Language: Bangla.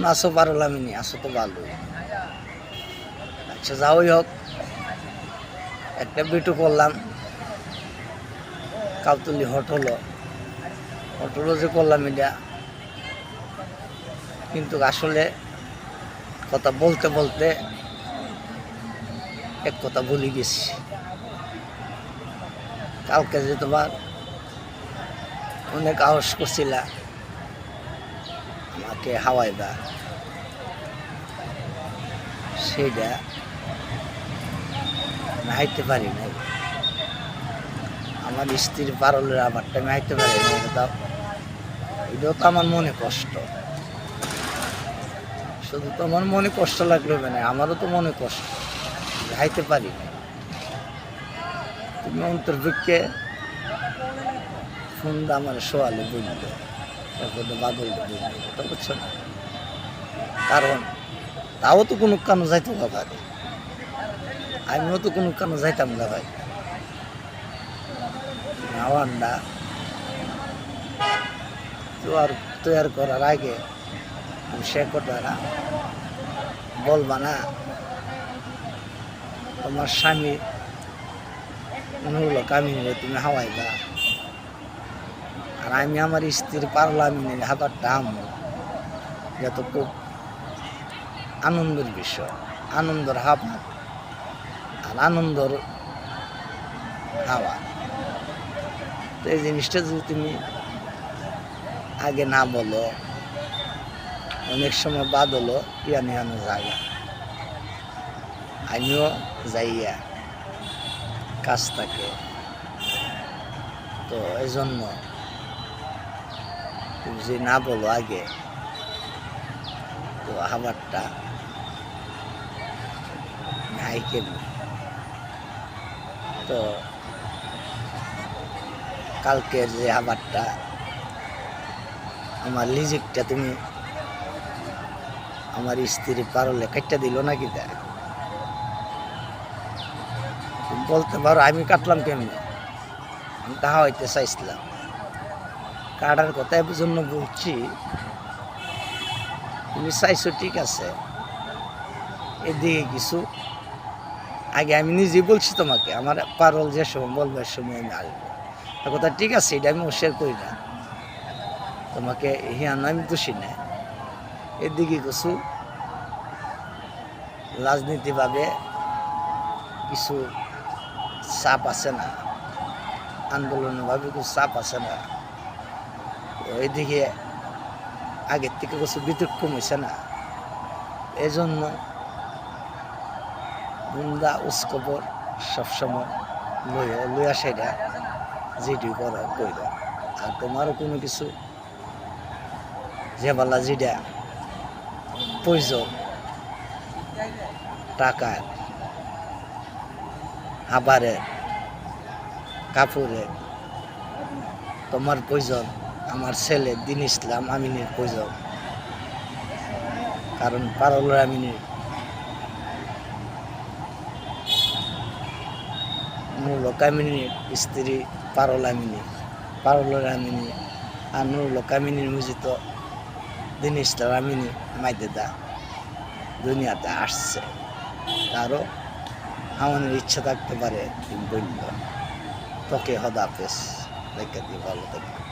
আছো পারলাম নি, আছো তো ভালো। আচ্ছা যাওই হোক, একটা বিটু করলাম, কাউতুলি হটলো যে করলাম এটা, কিন্তু আসলে কথা বলতে বলতে এক কথা ভুলে গেছি। কালকে যে তোমার অনেক আহস করছিলা আমাকে হাওয়াইবা, সেইটা আমি হাইতে পারি নাই। আমার স্ত্রীর পারলের আবারটা আমি হাইতে পারি না, এটাও তো আমার মনে কষ্ট। শুধু তো আমার মনে কষ্ট লাগলো মানে আমারও তো মনে কষ্ট, হাইতে পারি না। তুমি অন্তর্ভুক্ষে ফোন আমার সোয়ালে বুঝলো, তারপর বাদল বুঝলো, কথা বুঝছো না? কারণ তাও তো কোনো কানো যাইতো না ভাই, আমিও তো কোনো কানো যাইতাম না ভাই। নাওয়ান্ডা তৈয়ার করার আগে সে কথা বলবা না তোমার স্বামী হলো কামিনে তুমি হাওয়াইবা, আর আমি আমার স্ত্রীর পারলামিনের হাবারটা আমো, যত খুব আনন্দের বিষয়, আনন্দের হাবার আর আনন্দর হাওয়া। তো এই জিনিসটা যদি তুমি আগে না বলো, অনেক সময় বাদ হলো ইয়ানো জায়গা, আমিও যাইয়া কাজ থাকে। তো এই জন্য তুমি যদি না বলো আগে, তো খাবারটা নাই কেমন। তো কালকের যে খাবারটা আমার লিজিকটা তুমি আমার স্ত্রী পারলে কাটটা দিল নাকি, তা বলতে পারো আমি কাটলাম কেমনি, আমি তাহা হইতে চাইছিলাম। কাটার কথা এই জন্য বলছি, তুমি চাইছো ঠিক আছে, এদিকে কিছু আগে আমি নিজে বলছি তোমাকে, আমার পারল যে সময় বলবার সময় আমি আসবো, কথা ঠিক আছে, এটা আমি অস্বীকার করি না, তোমাকে হিয়ান আমি দোষী না। এদিকে কিছু রাজনীতিভাবে কিছু চাপ আছে না, আন্দোলনভাবে কিছু চাপ আছে না, ওইদিকে আগের থেকে কিছু বিতর্ক হয়েছে না, এই জন্য বুন্দা উৎসকবর সবসময় লইয়া সেটা যেটি করো কইল। আর তোমারও কোনো কিছু যে বলা যেটা প্রয়োজন, টাকার, খাবারের, কাপড়ের, তোমার প্রয়োজন, আমার ছেলে দিন ইসলাম আমিনের প্রয়োজন, কারণ পারুল আমিনের নুরুল কামিনীর স্ত্রী পারুল আমিনী আর নুরুল কামিনীর মুজিত দিন ইসলাম আমিনী মাইদেদা দুনিয়াতে আসছে, তারও আমাদের ইচ্ছা থাকতে পারে বলল তোকে হদাফেজ রেখে দিয়ে ভালো থাকবে।